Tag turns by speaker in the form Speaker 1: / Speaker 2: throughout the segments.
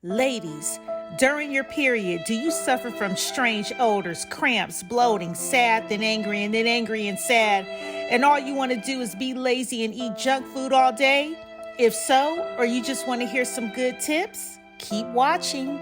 Speaker 1: Ladies, during your period, do you suffer from strange odors, cramps, bloating, sad, then angry, and then angry and sad, and all you want to do is be lazy and eat junk food all day? If so, or you just want to hear some good tips, keep watching.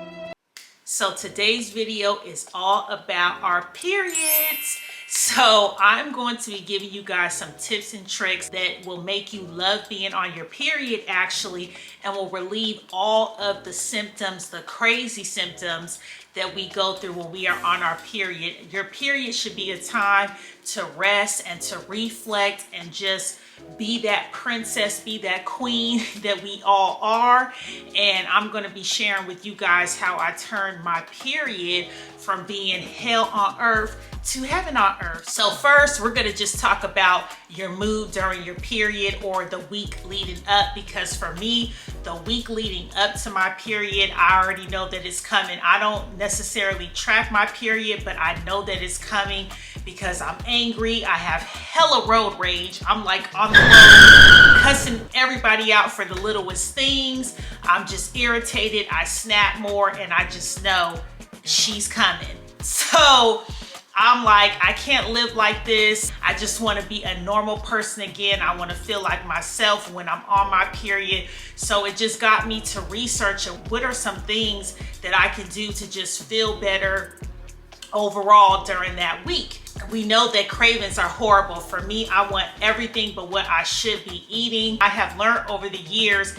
Speaker 1: So today's video is all about our periods. So I'm going to be giving you guys some tips and tricks that will make you love being on your period actually, and will relieve all of the symptoms, the crazy symptoms that we go through when we are on our period. Your period should be a time to rest and to reflect and just be that princess, be that queen that we all are. And I'm going to be sharing with you guys how I turned my period from being hell on earth to heaven on earth. So first, we're going to just talk about your mood during your period or the week leading up, because for me, the week leading up to my period, I already know that it's coming. I don't necessarily track my period, but I know that it's coming because I'm angry. I have hella road rage. I'm like on the road cussing everybody out for the littlest things. I'm just irritated. I snap more, and I just know she's coming. So I'm like, I can't live like this. I just want to be a normal person again. I want to feel like myself when I'm on my period. So it just got me to research what are some things that I can do to just feel better overall during that week. We know that cravings are horrible. For me, I want everything but what I should be eating. I have learned over the years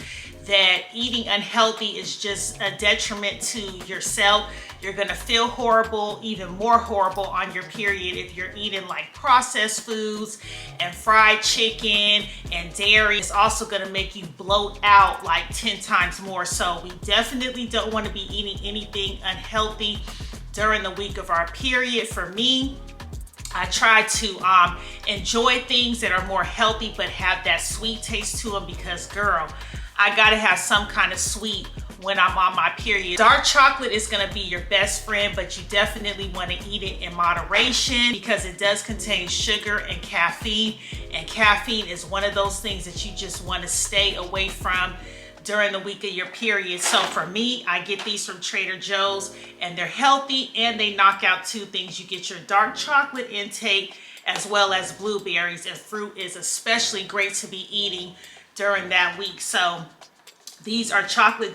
Speaker 1: that eating unhealthy is just a detriment to yourself. You're gonna feel horrible, even more horrible on your period if you're eating like processed foods and fried chicken and dairy. It's also gonna make you bloat out like 10 times more. So we definitely don't wanna be eating anything unhealthy during the week of our period. For me, I try to enjoy things that are more healthy but have that sweet taste to them, because girl, I gotta have some kind of sweet when I'm on my period. Dark chocolate is gonna be your best friend, but you definitely wanna eat it in moderation because it does contain sugar and caffeine is one of those things that you just wanna stay away from during the week of your period. So for me, I get these from Trader Joe's, and they're healthy and they knock out two things. You get your dark chocolate intake as well as blueberries, and fruit is especially great to be eating during that week. So these are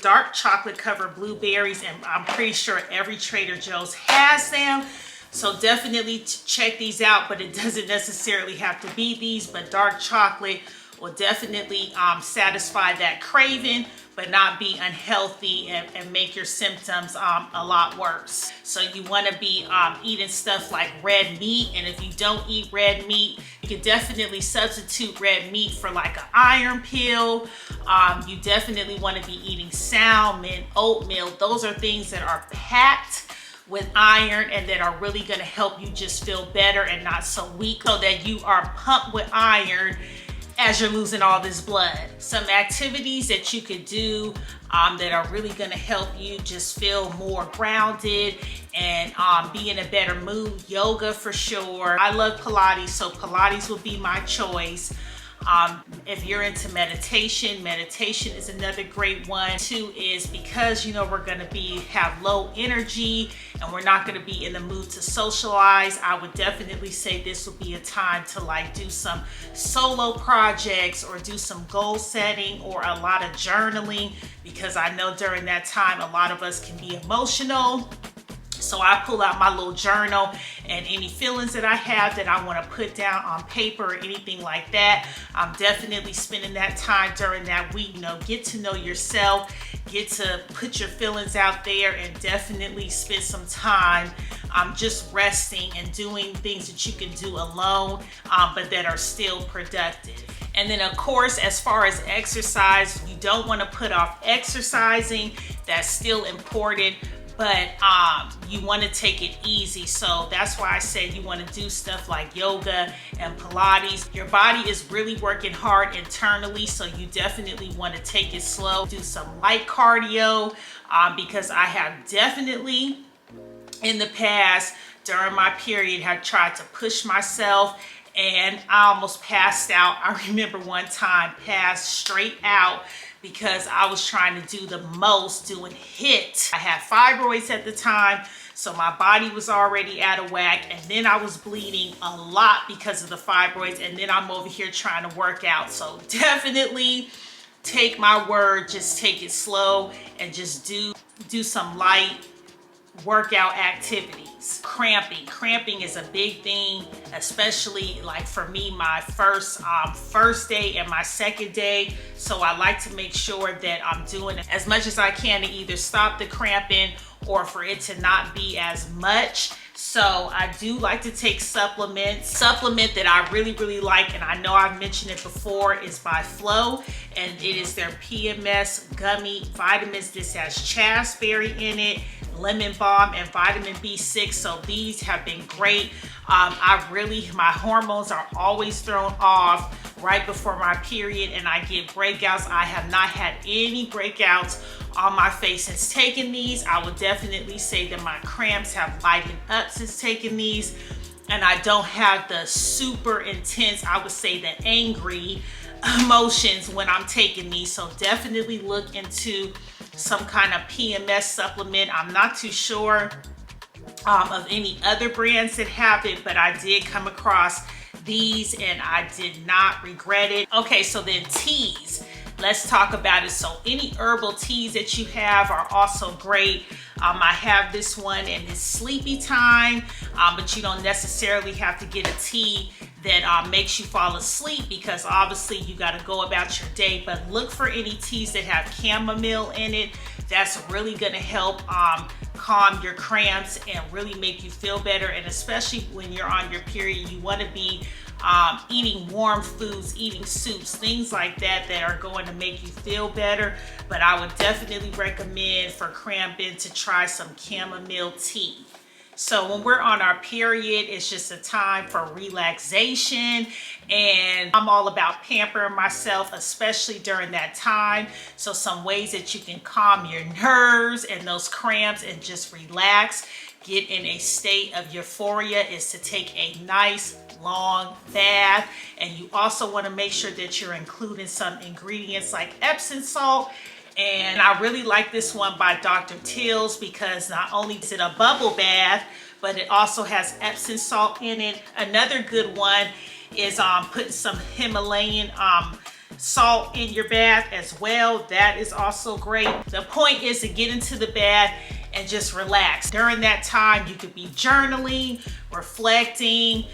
Speaker 1: dark chocolate covered blueberries, and I'm pretty sure every Trader Joe's has them. So definitely check these out, but it doesn't necessarily have to be these, but dark chocolate will definitely satisfy that craving, but not be unhealthy and make your symptoms a lot worse. So you want to be eating stuff like red meat, and if you don't eat red meat, you can definitely substitute red meat for like an iron pill. You definitely want to be eating salmon, oatmeal. Those are things that are packed with iron and that are really going to help you just feel better and not so weak, so that you are pumped with iron as you're losing all this blood. Some activities that you could do that are really gonna help you just feel more grounded and be in a better mood. Yoga for sure. I love Pilates, so Pilates would be my choice. If you're into meditation is another great one. Two is because we're gonna have low energy and we're not gonna be in the mood to socialize. I would definitely say this would be a time to like do some solo projects or do some goal setting or a lot of journaling, because I know during that time a lot of us can be emotional. So I pull out my little journal, and any feelings that I have that I want to put down on paper or anything like that, I'm definitely spending that time during that week. Get to know yourself, get to put your feelings out there, and definitely spend some time just resting and doing things that you can do alone, but that are still productive. And then of course, as far as exercise, you don't want to put off exercising. That's still important, but you want to take it easy. So that's why I say you want to do stuff like yoga and Pilates. Your body is really working hard internally, so you definitely want to take it slow. Do some light cardio, because I have definitely in the past during my period had tried to push myself and I almost passed out. I remember one time passed straight out because I was trying to do the most, doing HIIT. I had fibroids at the time, so my body was already out of whack, and then I was bleeding a lot because of the fibroids, and then I'm over here trying to work out. So definitely take my word, just take it slow and just do some light workout activities. Cramping is a big thing, especially like for me, my first day and my second day. So I like to make sure that I'm doing as much as I can to either stop the cramping or for it to not be as much. So I do like to take supplements. Supplement that I really like, and I know I've mentioned it before, is by FLO, and it is their PMS Gummy Vitamins. This has chasteberry in it, lemon balm, and vitamin B6. So these have been great. My hormones are always thrown off right before my period, and I get breakouts. I have not had any breakouts on my face since taking these. I would definitely say that my cramps have lightened up since taking these, and I don't have the super intense, I would say the angry emotions when I'm taking these. So definitely look into some kind of PMS supplement. I'm not too sure of any other brands that have it, but I did come across these and I did not regret it. Okay, so then teas. Let's talk about it. So any herbal teas that you have are also great. I have this one and it's sleepy time, but you don't necessarily have to get a tea that makes you fall asleep, because obviously you got to go about your day. But look for any teas that have chamomile in it. That's really going to help calm your cramps and really make you feel better. And especially when you're on your period, you want to be eating warm foods, eating soups, things like that are going to make you feel better. But I would definitely recommend for cramping to try some chamomile tea. So when we're on our period, it's just a time for relaxation, and I'm all about pampering myself, especially during that time. So some ways that you can calm your nerves and those cramps and just relax, get in a state of euphoria, is to take a nice long bath. And you also want to make sure that you're including some ingredients like Epsom salt. And I really like this one by Dr. Teal's, because not only is it a bubble bath, but it also has Epsom salt in it. Another good one is putting some Himalayan salt in your bath as well. That is also great. The point is to get into the bath and just relax. During that time, you could be journaling, reflecting,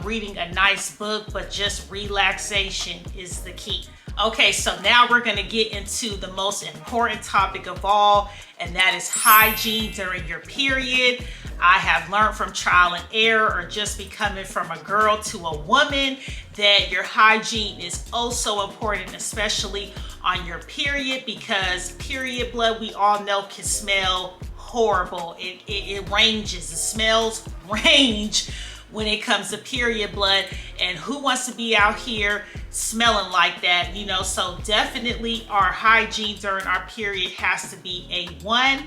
Speaker 1: reading a nice book, but just relaxation is the key. Okay, so now we're gonna get into the most important topic of all, and that is hygiene during your period. I have learned from trial and error, or just becoming from a girl to a woman, that your hygiene is oh so important, especially on your period, because period blood, we all know, can smell horrible. It ranges, the smells range when it comes to period blood, and who wants to be out here smelling like that, you know? So definitely our hygiene during our period has to be A1.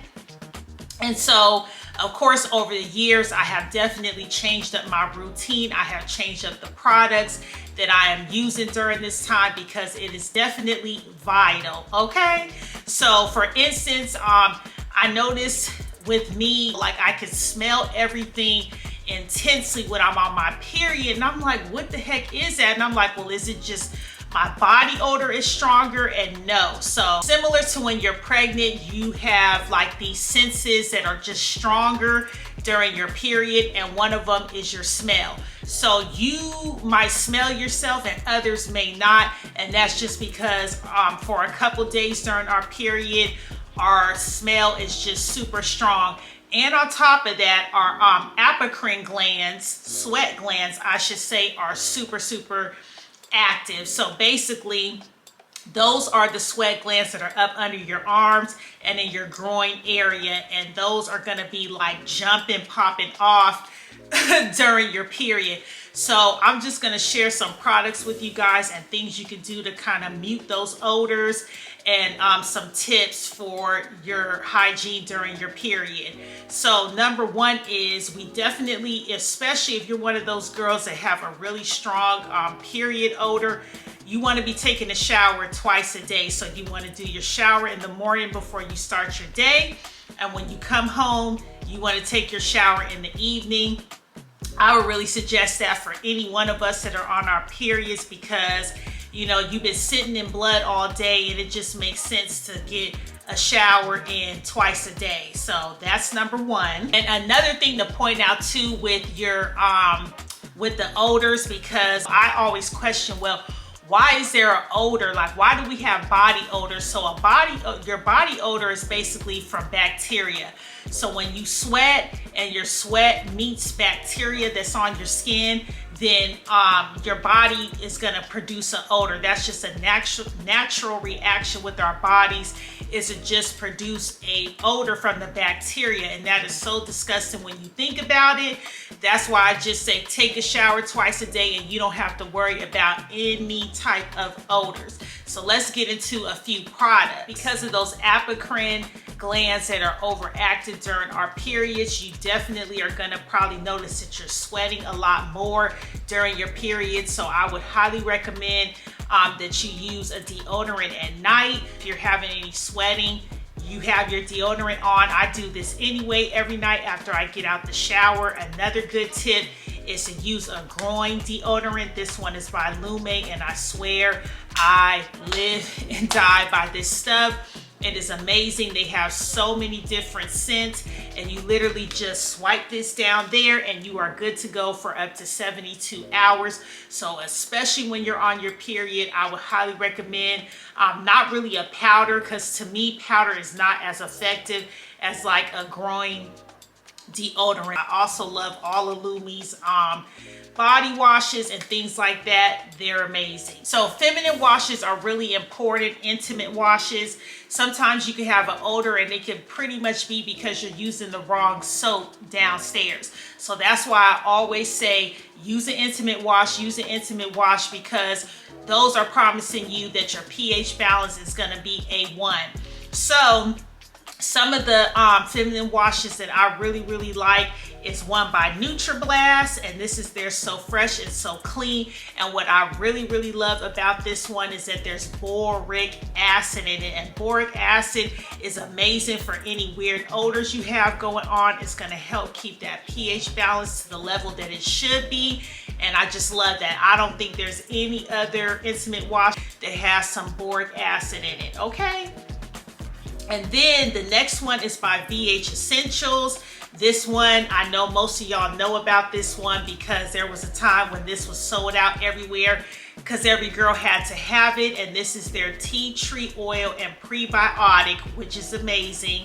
Speaker 1: And so, of course, over the years, I have definitely changed up my routine. I have changed up the products that I am using during this time, because it is definitely vital, okay? So for instance, I noticed with me, like, I could smell everything intensely when I'm on my period, and I'm like, what the heck is that? And I'm like, well, is it just my body odor is stronger? And no. So similar to when you're pregnant, you have like these senses that are just stronger during your period, and one of them is your smell. So you might smell yourself and others may not, and that's just because for a couple days during our period, our smell is just super strong. And on top of that, our apocrine glands, sweat glands, I should say, are super active. So basically, those are the sweat glands that are up under your arms and in your groin area, and those are gonna be like jumping, popping off during your period. So I'm just gonna share some products with you guys and things you can do to kind of mute those odors, and some tips for your hygiene during your period. So number one is, we definitely, especially if you're one of those girls that have a really strong period odor, you want to be taking a shower twice a day. So you want to do your shower in the morning before you start your day. And when you come home, you want to take your shower in the evening. I would really suggest that for any one of us that are on our periods, because you know, you've been sitting in blood all day and it just makes sense to get a shower in twice a day. So that's number one. And another thing to point out too with your with the odors, because I always question, well, why is there an odor? Like, why do we have body odor? So your body odor is basically from bacteria. So when you sweat and your sweat meets bacteria that's on your skin, then your body is gonna produce an odor. That's just a natural reaction with our bodies, is to just produce a odor from the bacteria. And that is so disgusting when you think about it. That's why I just say take a shower twice a day and you don't have to worry about any type of odors. So let's get into a few products. Because of those apocrine glands that are overactive during our periods, you definitely are gonna probably notice that you're sweating a lot more during your period. So I would highly recommend that you use a deodorant at night. If you're having any sweating, you have your deodorant on. I do this anyway every night after I get out the shower. Another good tip is to use a Groin deodorant. This one is by Lume, and I swear I live and die by this stuff. It is amazing. They have so many different scents, and you literally just swipe this down there and you are good to go for up to 72 hours. So especially when you're on your period, I would highly recommend not really a powder, because to me powder is not as effective as like a Groin deodorant. I also love all of Lume's body washes and things like that. They're amazing. So feminine washes are really important, intimate washes. Sometimes you can have an odor and it can pretty much be because you're using the wrong soap downstairs. So that's why I always say use an intimate wash, because those are promising you that your pH balance is going to be A1. So some of the feminine washes that I really like is one by NutraBlast, and this is, they're so fresh and so clean. And what I really love about this one is that there's boric acid in it, and boric acid is amazing for any weird odors you have going on. It's going to help keep that pH balance to the level that it should be, and I just love that. I don't think there's any other intimate wash that has some boric acid in it. Okay. And then the next one is by VH Essentials. This one, I know most of y'all know about this one because there was a time when this was sold out everywhere because every girl had to have it. And this is their tea tree oil and prebiotic, which is amazing.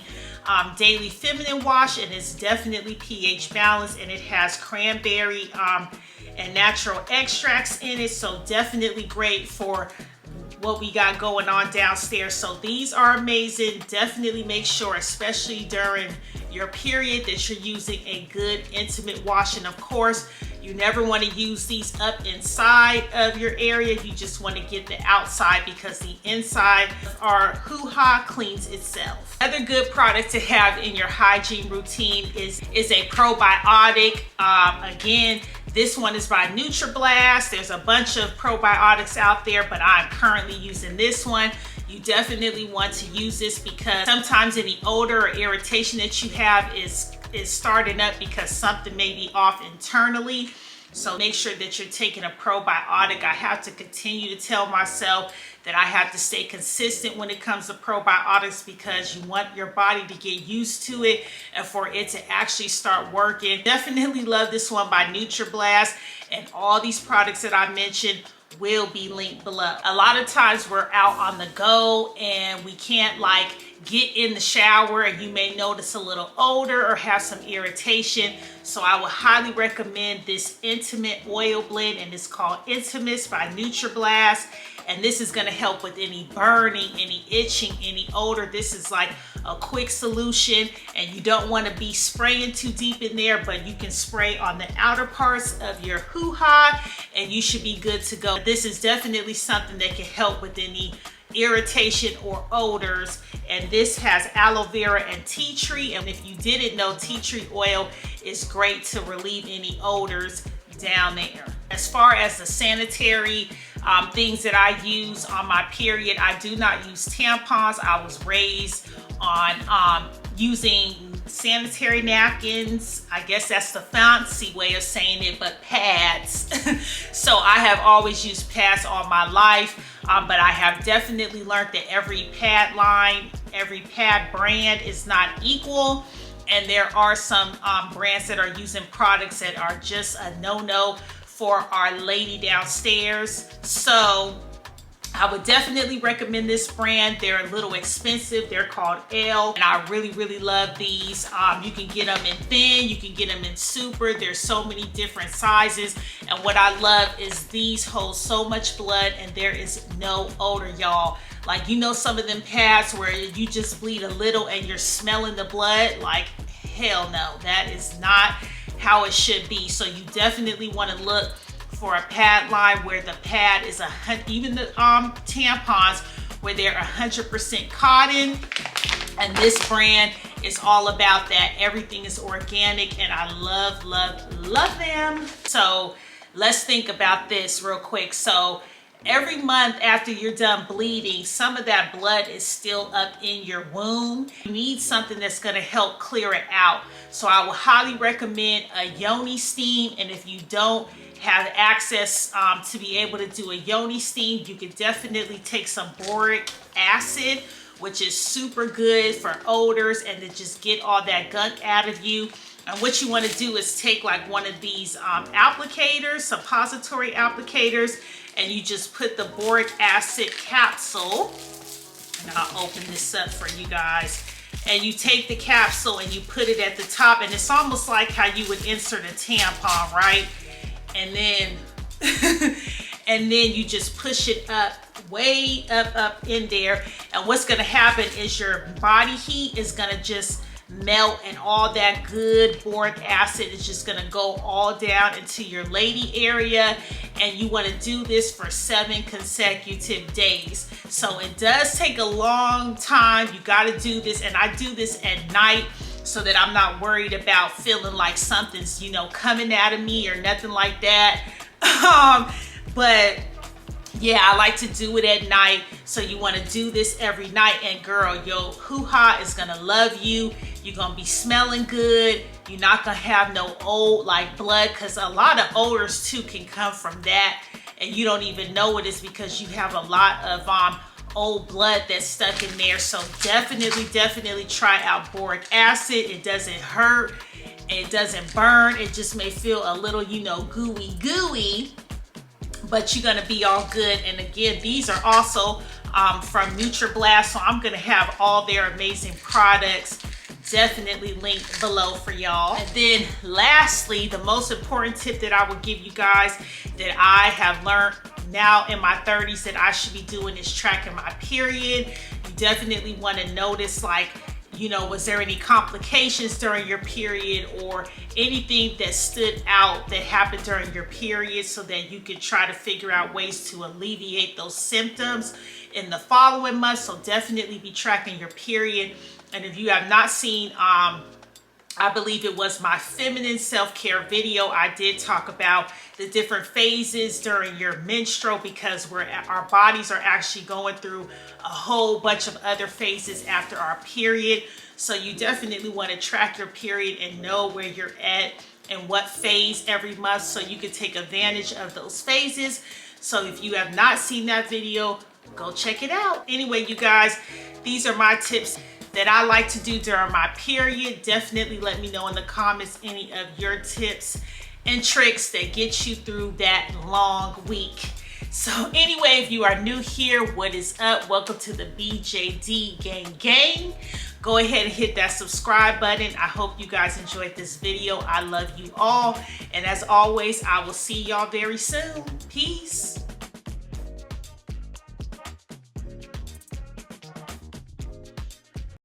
Speaker 1: Daily feminine wash, and it's definitely pH balanced, and it has cranberry and natural extracts in it. So definitely great for what we got going on downstairs. So these are amazing. Definitely make sure, especially during your period, that you're using a good intimate wash. And of course, you never want to use these up inside of your area. You just want to get the outside, because the inside of our hoo-ha cleans itself. Another good product to have in your hygiene routine is a probiotic. Again, this one is by NutraBlast. There's a bunch of probiotics out there, but I'm currently using this one. You definitely want to use this because sometimes any odor or irritation that you have is starting up because something may be off internally. So make sure that you're taking a probiotic. I have to continue to tell myself that I have to stay consistent when it comes to probiotics, because you want your body to get used to it and for it to actually start working. Definitely love this one by NutraBlast, and all these products that I mentioned will be linked below. A lot of times we're out on the go and we can't like get in the shower, and you may notice a little odor or have some irritation. So I would highly recommend this intimate oil blend, and it's called Intimus by NutraBlast. And this is going to help with any burning, any itching, any odor. This is like a quick solution, and you don't want to be spraying too deep in there, but you can spray on the outer parts of your hoo-ha and you should be good to go. This is definitely something that can help with any irritation or odors. And this has aloe vera and tea tree. And if you didn't know, tea tree oil is great to relieve any odors down there. As far as the sanitary things that I use on my period. I do not use tampons. I was raised on using sanitary napkins. I guess that's the fancy way of saying it, but pads. So I have always used pads all my life, but I have definitely learned that every pad line, every pad brand is not equal. And there are some brands that are using products that are just a no-no for our lady downstairs. So I would definitely recommend this brand. They're a little expensive. They're called L, and I really, really love these. You can get them in thin, you can get them in super. There's so many different sizes. And what I love is these hold so much blood and there is no odor, y'all. Like, you know, some of them pads where you just bleed a little and you're smelling the blood, like, hell no, that is not how it should be. So you definitely want to look for a pad line where the pad is even the tampons where they're 100% cotton. And this brand is all about that. Everything is organic and I love, love, love them. So let's think about this real quick. So every month after you're done bleeding, some of that blood is still up in your womb. You need something that's gonna help clear it out. So I would highly recommend a yoni steam. And if you don't have access to be able to do a yoni steam, you can definitely take some boric acid, which is super good for odors and to just get all that gunk out of you. And what you want to do is take like one of these applicators, suppository applicators, and you just put the boric acid capsule, and I'll open this up for you guys. And you take the capsule and you put it at the top, and it's almost like how you would insert a tampon, right? And then, and then you just push it up, way up in there. And what's gonna happen is your body heat is gonna just melt and all that good boric acid is just gonna go all down into your lady area. And you wanna do this for 7 consecutive days. So it does take a long time. You gotta do this, and I do this at night so that I'm not worried about feeling like something's, you know, coming out of me or nothing like that. But yeah, I like to do it at night. So you want to do this every night, and girl, your hoo-ha is gonna love you. You're gonna be smelling good. You're not gonna have no old like blood, because a lot of odors too can come from that, and you don't even know it is because you have a lot of old blood that's stuck in there. So definitely try out boric acid. It doesn't hurt, it doesn't burn, it just may feel a little, you know, gooey, but you're gonna be all good. And again, these are also from NutraBlast, so I'm gonna have all their amazing products definitely linked below for y'all. And then lastly, the most important tip that I would give you guys that I have learned now in my 30s that I should be doing is tracking my period. You definitely want to notice, like, you know, was there any complications during your period or anything that stood out that happened during your period, so that you can try to figure out ways to alleviate those symptoms in the following months. So definitely be tracking your period. And if you have not seen, I believe it was my feminine self-care video, I did talk about the different phases during your menstrual, because our bodies are actually going through a whole bunch of other phases after our period. So you definitely want to track your period and know where you're at and what phase every month, so you can take advantage of those phases. So if you have not seen that video, go check it out. Anyway, you guys, these are my tips that I like to do during my period. Definitely let me know in the comments any of your tips and tricks that get you through that long week. So anyway, if you are new here, what is up? Welcome to the BJD gang. Go ahead and hit that subscribe button. I hope you guys enjoyed this video. I love you all. And as always, I will see y'all very soon. Peace.